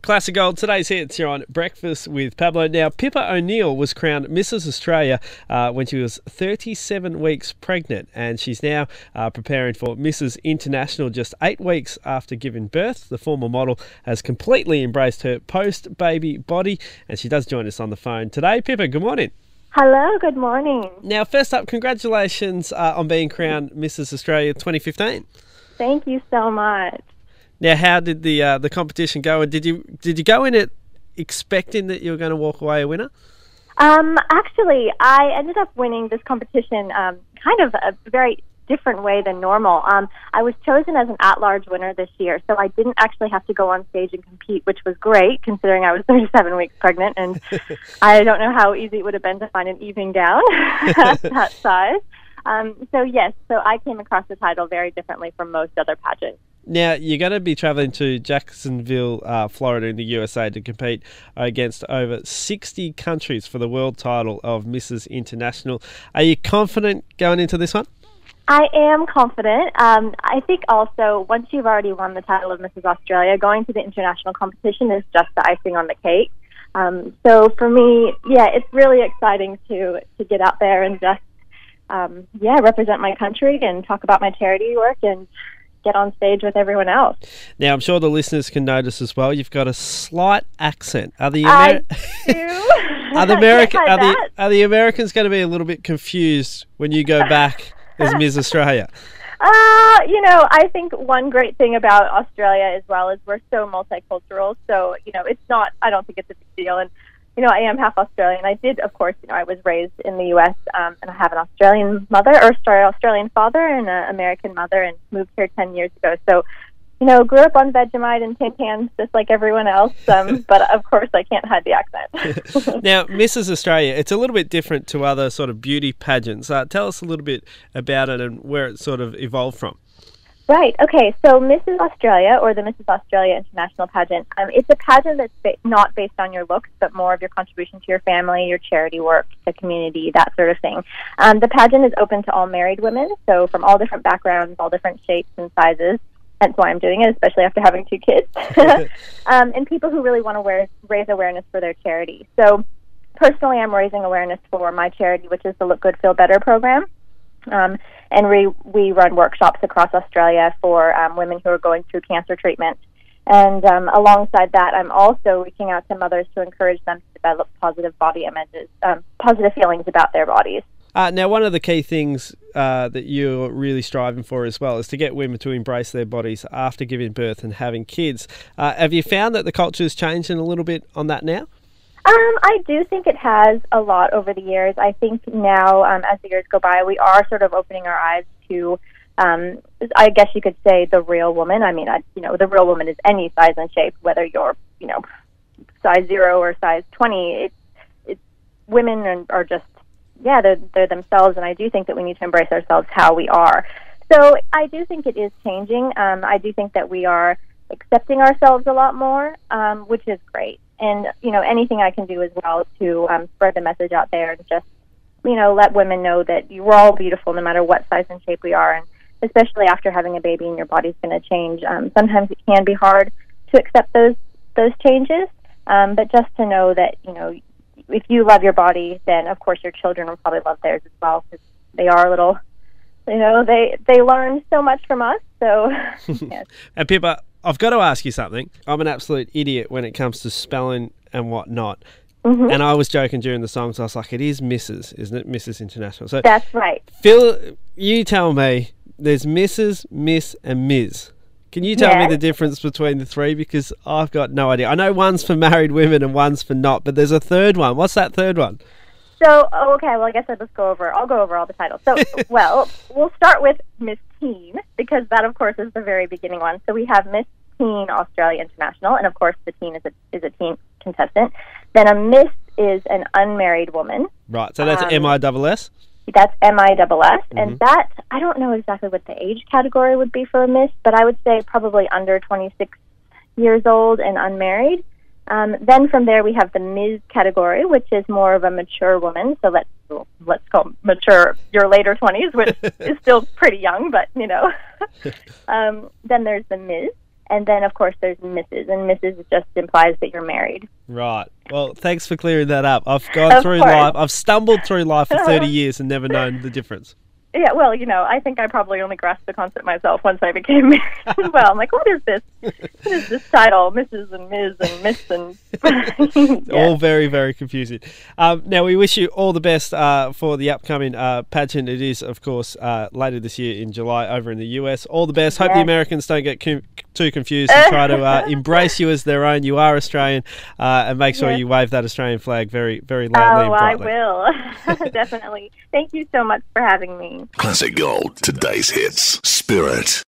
Classic Gold, today's hits. You're on Breakfast with Pablo. Now, Pippa O'Neill was crowned Mrs. Australia when she was 37 weeks pregnant, and she's now preparing for Mrs. International just 8 weeks after giving birth. The former model has completely embraced her post-baby body, and she does join us on the phone today. Pippa, good morning. Hello, good morning. Now, first up, congratulations on being crowned Mrs. Australia 2015. Thank you so much. Now, how did the competition go? And did you go in it expecting that you were going to walk away a winner? Actually, I ended up winning this competition kind of a very different way than normal. I was chosen as an at-large winner this year, so I didn't actually have to go on stage and compete, which was great considering I was 37 weeks pregnant, and I don't know how easy it would have been to find an evening gown at that size. So I came across the title very differently from most other pageants. Now, you're going to be travelling to Jacksonville, Florida in the USA to compete against over 60 countries for the world title of Mrs. International. Are you confident going into this one? I am confident. I think also once you've already won the title of Mrs. Australia, going to the international competition is just the icing on the cake. So for me, it's really exciting to get out there and just represent my country and talk about my charity work and get on stage with everyone else. Now, I'm sure the listeners can notice as well, you've got a slight accent. Are the Americans going to be a little bit confused when you go back as Ms. Australia? I think one great thing about Australia as well is we're so multicultural. So, I don't think it's a big deal. And, I am half Australian. I did, of course, I was raised in the U.S. And I have an Australian Australian father and an American mother, and moved here 10 years ago. So, grew up on Vegemite and tin cans just like everyone else. But of course, I can't hide the accent. Now, Mrs. Australia, it's a little bit different to other sort of beauty pageants. Tell us a little bit about it and where it sort of evolved from. Right. Okay. So Mrs. Australia, or the Mrs. Australia International Pageant, it's a pageant that's not based on your looks, but more of your contribution to your family, your charity work, the community, that sort of thing. The pageant is open to all married women, so from all different backgrounds, all different shapes and sizes. Hence why I'm doing it, especially after having 2 kids. And people who really want to raise awareness for their charity. So personally, I'm raising awareness for my charity, which is the Look Good, Feel Better program. And we run workshops across Australia for women who are going through cancer treatment. And alongside that, I'm also reaching out to mothers to encourage them to develop positive body images, positive feelings about their bodies. Now, one of the key things that you're really striving for as well is to get women to embrace their bodies after giving birth and having kids. Have you found that the culture is changing a little bit on that now? I do think it has a lot over the years. I think now, as the years go by, we are sort of opening our eyes to, I guess you could say, the real woman. I mean, the real woman is any size and shape, whether you're, size 0 or size 20. Women are just, they're themselves, and I do think that we need to embrace ourselves how we are. So I do think it is changing. I do think that we are accepting ourselves a lot more, which is great. And, anything I can do as well to spread the message out there and just, let women know that we're all beautiful no matter what size and shape we are. And especially after having a baby and your body's going to change, sometimes it can be hard to accept those changes. But just to know that, if you love your body, then, of course, your children will probably love theirs as well, because they are little, they learn so much from us. So, yes. And Pippa, I've got to ask you something. I'm an absolute idiot when it comes to spelling and whatnot. Mm-hmm. And I was joking during the songs. I was like, it is Mrs., isn't it? Mrs. International. So that's right. Phil, you tell me, there's Mrs., Miss, and Ms. Can you tell me the difference between the 3? Because I've got no idea. I know one's for married women and one's for not, but there's a third one. What's that third one? So, I guess I'll go over all the titles. So, we'll start with Miss Teen, because that, of course, is the very beginning one. So we have Miss Teen Australia International, and of course the teen is a teen contestant. Then a Miss is an unmarried woman. Right, so that's MISS? That's MISS, and that, I don't know exactly what the age category would be for a Miss, but I would say probably under 26 years old and unmarried. Then from there we have the Ms. category, which is more of a mature woman. So let's call mature your later 20s, which is still pretty young, but Then there's the Ms. And then, of course, there's Mrs., and Mrs. just implies that you're married. Right. Well, thanks for clearing that up. I've gone through life. I've stumbled through life for 30 years and never known the difference. Yeah, well, I think I probably only grasped the concept myself once I became married as well. I'm like, what is this? What is this title? Mrs. and Ms. and Miss and... Yeah. All very, very confusing. Now, we wish you all the best for the upcoming pageant. It is, of course, later this year in July over in the US. All the best. Hope the Americans don't get too confused and try to embrace you as their own. You are Australian, and make sure you wave that Australian flag very, very loudly and brightly. I will. Definitely. Thank you so much for having me. Classic Gold, today's hits. Spirit.